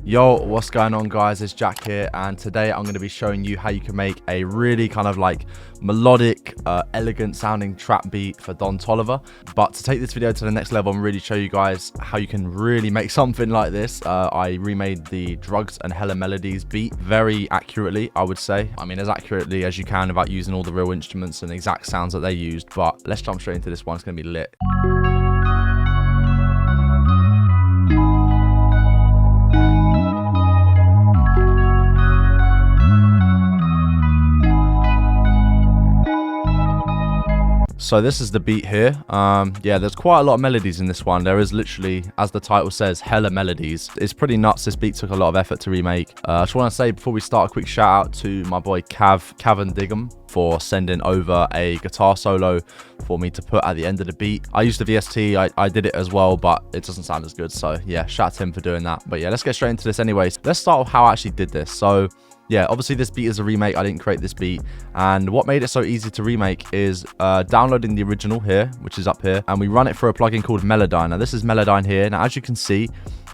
Yo, what's going on guys, it's Jack here, and today I'm going to be showing you how you can make a really kind of like melodic, elegant sounding trap beat for Don Toliver. But to take this video to the next level and really show you guys how you can really make something like this, I remade the Drugs and Hella Melodies beat very accurately, I would say. I mean, as accurately as you can without using all the real instruments and exact sounds that they used. But let's jump straight into this one, it's going to be lit. So this is the beat here. Yeah, there's quite a lot of melodies in this one. There is literally, as the title says, hella melodies. It's pretty nuts. This beat took a lot of effort to remake. I just want to say before we start, a quick shout out to my boy Cavan Diggum for sending over a guitar solo for me to put at the end of the beat. I used the VST, I did it as well, but it doesn't sound as good. So yeah, shout out to him for doing that. But yeah, let's get straight into this anyways. Let's start with how I actually did this. So yeah, obviously this beat is a remake. I didn't create this beat. And what made it so easy to remake is downloading the original here, which is up here. And we run it through a plugin called Melodic. Now this is Melodic here. Now as you can see,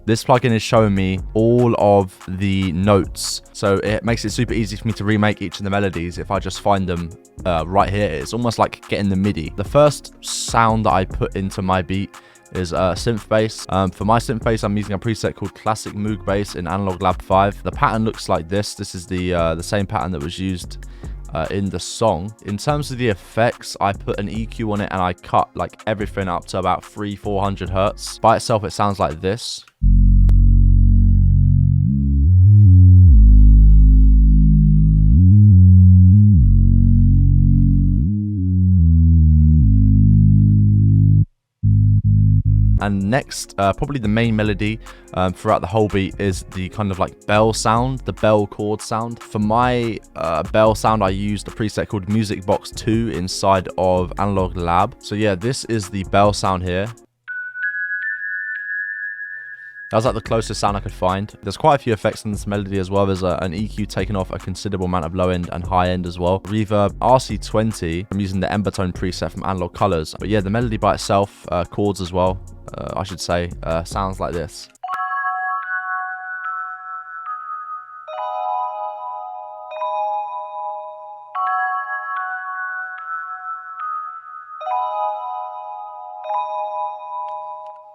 this plugin is showing me all of the notes. So it makes it super easy for me to remake each of the melodies if I just find them right here. It's almost like getting the MIDI. The first sound that I put into my beat is Synth Bass. For my Synth Bass, I'm using a preset called Classic Moog Bass in Analog Lab 5. The pattern looks like this. This is the same pattern that was used in the song. In terms of the effects, I put an EQ on it and I cut like everything up to about 300-400 hertz. By itself, it sounds like this. And next, probably the main melody throughout the whole beat is the kind of like bell sound, the bell chord sound. For my bell sound, I used a preset called Music Box 2 inside of Analog Lab. So yeah, this is the bell sound here. That was like the closest sound I could find. There's quite a few effects in this melody as well. There's an EQ taking off a considerable amount of low end and high end as well. Reverb RC20. I'm using the Embertone preset from Analog Colors. But yeah, the melody by itself, chords as well, I should say, sounds like this.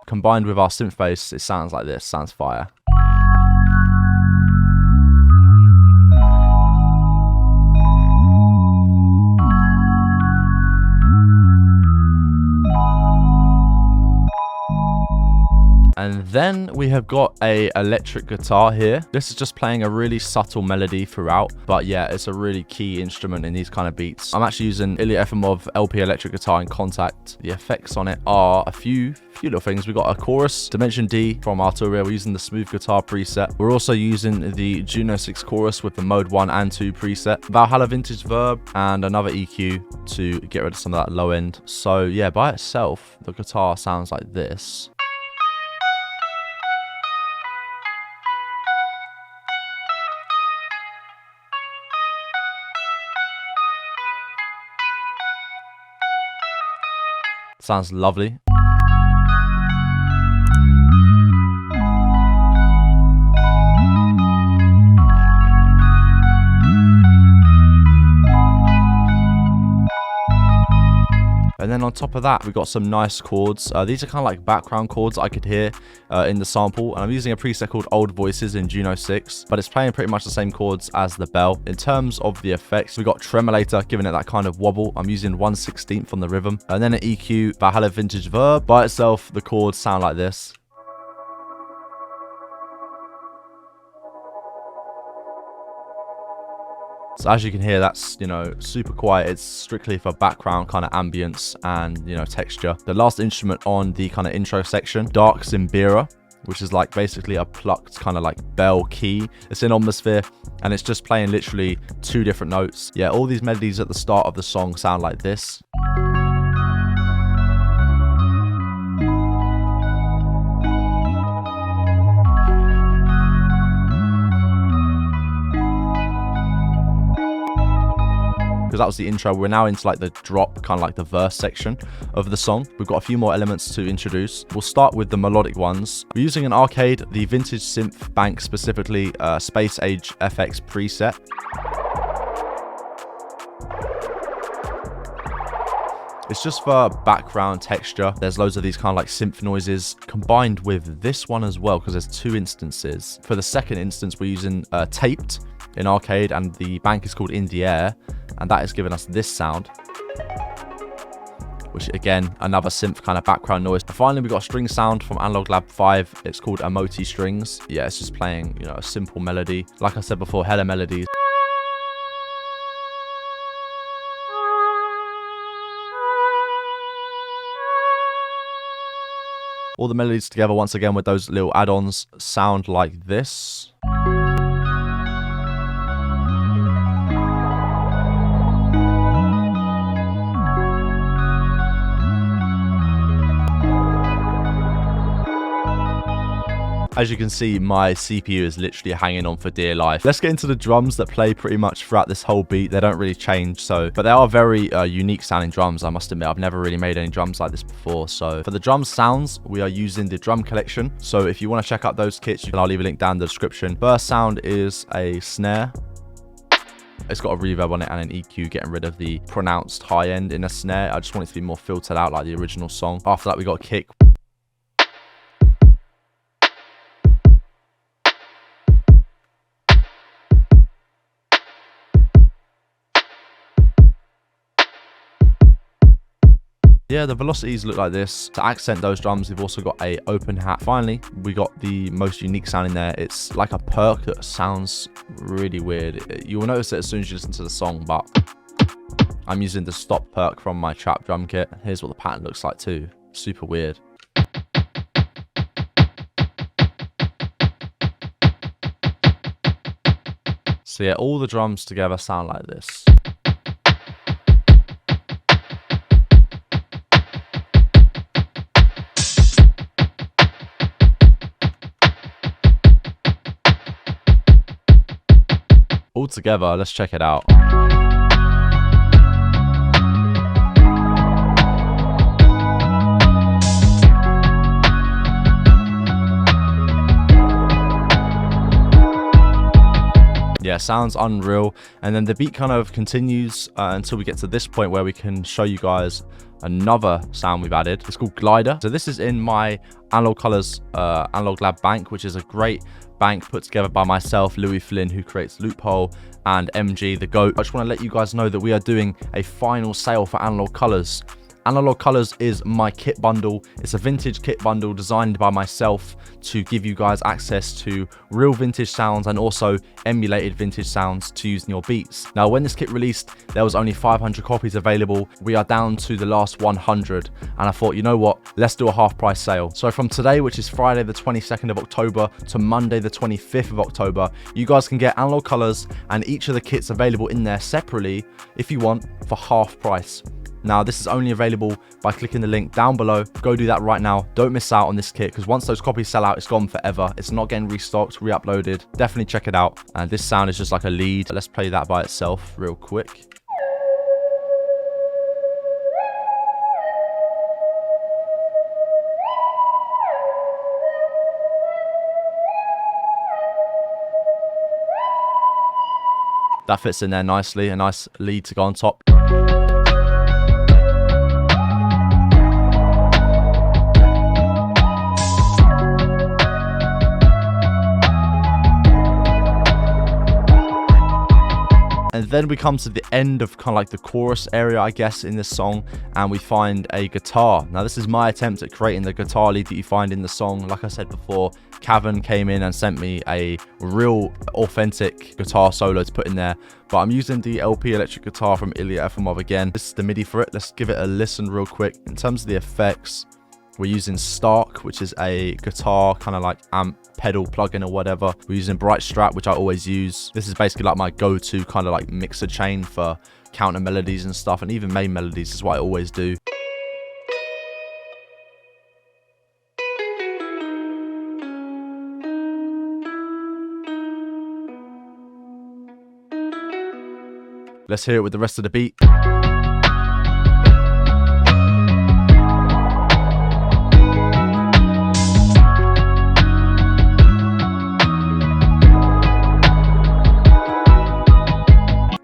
Combined with our synth bass, it sounds like this, sounds fire. And then we have got a electric guitar here. This is just playing a really subtle melody throughout. But yeah, it's a really key instrument in these kind of beats. I'm actually using Ilya Efimov LP electric guitar in Contact. The effects on it are a few little things. We've got a chorus, Dimension D from Arturia. We're using the smooth guitar preset. We're also using the Juno 6 chorus with the mode 1 and 2 preset. Valhalla Vintage Verb and another EQ to get rid of some of that low end. So yeah, by itself, the guitar sounds like this. Sounds lovely. And then on top of that, we've got some nice chords. These are kind of like background chords I could hear in the sample. And I'm using a preset called Old Voices in Juno 6, but it's playing pretty much the same chords as the bell. In terms of the effects, we've got Tremolator, giving it that kind of wobble. I'm using 1/16 on the rhythm. And then an EQ, Valhalla Vintage Verb. By itself, the chords sound like this. So as you can hear, that's, you know, super quiet. It's strictly for background kind of ambience and, you know, texture. The last instrument on the kind of intro section, Dark Zimbira, which is like basically a plucked kind of like bell key. It's in Atmosphere and it's just playing literally 2 different notes. Yeah, all these melodies at the start of the song sound like this. because that was the intro. We're now into like the drop, kind of like the verse section of the song. We've got a few more elements to introduce. We'll start with the melodic ones. We're using an arcade, the vintage synth bank, specifically Space Age FX preset. It's just for background texture. There's loads of these kind of like synth noises combined with this one as well, because there's two instances. For the second instance, we're using Taped in arcade, and the bank is called In the Air, and that is giving us this sound, which again, another synth kind of background noise. And finally, we got a string sound from Analog Lab 5. It's called Emoti Strings. Yeah, it's just playing, you know, a simple melody. Like I said before, hella melodies. All the melodies together, once again, with those little add-ons, sound like this. As you can see, my CPU is literally hanging on for dear life. Let's get into the drums that play pretty much throughout this whole beat. They don't really change, but they are very unique sounding drums, I must admit. I've never really made any drums like this before. So for the drum sounds, we are using the drum collection. So if you want to check out those kits, I'll leave a link down in the description. First sound is a snare. It's got a reverb on it and an EQ, getting rid of the pronounced high end in a snare. I just want it to be more filtered out like the original song. After that, we got a kick. Yeah, the velocities look like this. To accent those drums, we've also got a open hat. Finally, we got the most unique sound in there. It's like a perk that sounds really weird. You will notice it as soon as you listen to the song, but I'm using the stop perk from my trap drum kit. Here's what the pattern looks like too. Super weird. So yeah, all the drums together sound like this. All together, let's check it out. Yeah, sounds unreal. And then the beat kind of continues until we get to this point where we can show you guys another sound we've added. It's called Glider. So this is in my Analog Colors Analog Lab bank, which is a great bank put together by myself, Louis Flynn, who creates Loophole, and MG the GOAT. I just want to let you guys know that we are doing a final sale for Analog Colors. Analog Colors is my kit bundle. It's a vintage kit bundle designed by myself to give you guys access to real vintage sounds and also emulated vintage sounds to use in your beats. Now, when this kit released, there was only 500 copies available. We are down to the last 100, and I thought, you know what, let's do a half price sale. So from today, which is Friday the 22nd of October, to Monday the 25th of October, you guys can get Analog Colors and each of the kits available in there separately if you want, for half price. Now, this is only available by clicking the link down below. Go do that right now. Don't miss out on this kit, because once those copies sell out, it's gone forever. It's not getting restocked, re-uploaded. Definitely check it out. And this sound is just like a lead. Let's play that by itself real quick. That fits in there nicely. A nice lead to go on top. And then we come to the end of kind of like the chorus area, I guess, in this song, and we find a guitar. Now, this is my attempt at creating the guitar lead that you find in the song. Like I said before, Cavan came in and sent me a real authentic guitar solo to put in there, but I'm using the LP electric guitar from Ilya Efimov again. This is the MIDI for it. Let's give it a listen real quick. In terms of the effects, we're using Stark, which is a guitar kind of like amp pedal plugin or whatever. We're using Bright Strat, which I always use. This is basically like my go-to kind of like mixer chain for counter melodies and stuff, and even main melodies is what I always do. Let's hear it with the rest of the beat.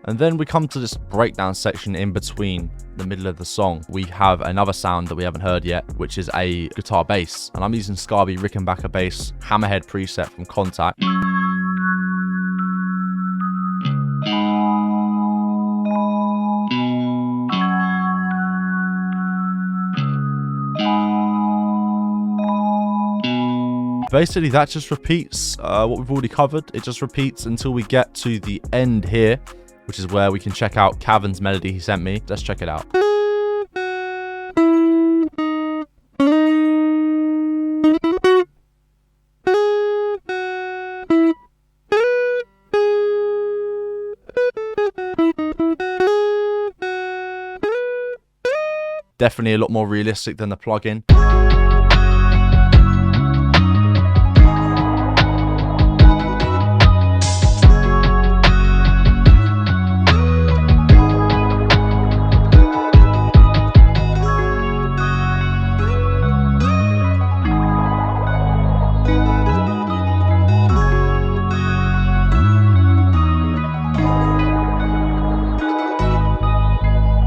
And then we come to this breakdown section in between the middle of the song. We have another sound that we haven't heard yet, which is a guitar bass. And I'm using Scarby Rickenbacker bass hammerhead preset from Contact. Basically, that just repeats what we've already covered. It just repeats until we get to the end here, which is where we can check out Cavan's melody he sent me. Let's check it out. Definitely a lot more realistic than the plugin.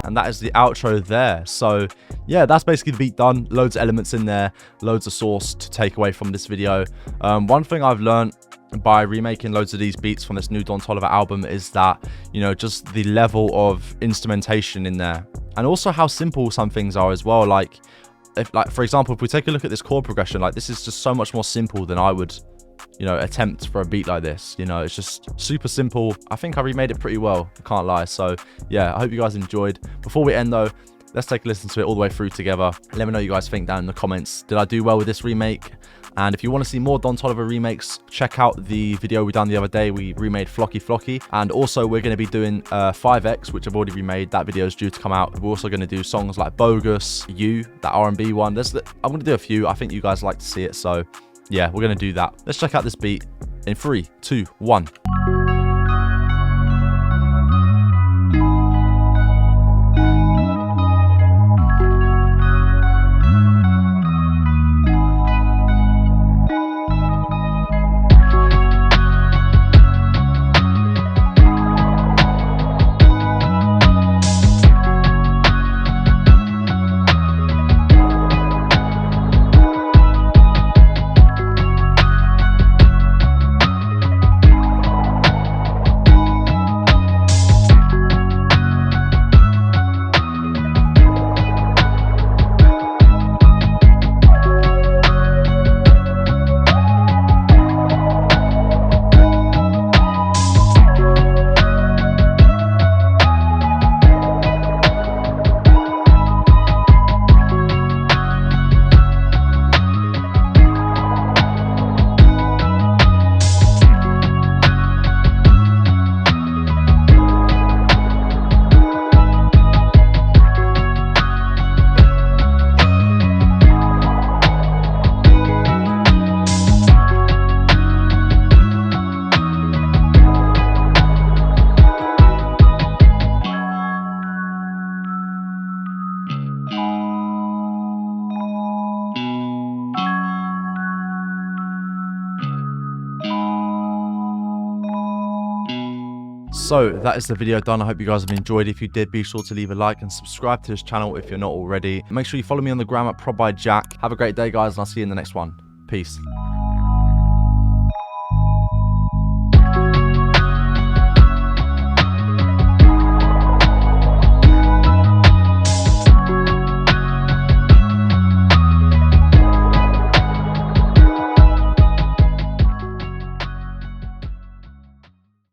And that is the outro there. So yeah, that's basically the beat done. Loads of elements in there, loads of source to take away from this video. One thing I've learned by remaking loads of these beats from this new Don Toliver album is that, you know, just the level of instrumentation in there, and also how simple some things are as well. Like for example, if we take a look at this chord progression, like this is just so much more simple than I would, you know, attempt for a beat like this. You know, it's just super simple. I think I remade it pretty well, I can't lie. So yeah, I hope you guys enjoyed. Before we end though, let's take a listen to it all the way through together. Let me know what you guys think down in the comments. Did I do well with this remake? And if you want to see more Don Toliver remakes, check out the video we done the other day. We remade Flocky Flocky. And also we're going to be doing 5X, which I've already remade. That video is due to come out. We're also going to do songs like Bogus, You, that R&B one. I'm going to do a few. I think you guys like to see it. So yeah, we're going to do that. Let's check out this beat in 3, 2, 1. So that is the video done. I hope you guys have enjoyed. If you did, be sure to leave a like and subscribe to this channel if you're not already. Make sure you follow me on the gram at ProdbyJack. Have a great day, guys, and I'll see you in the next one. Peace.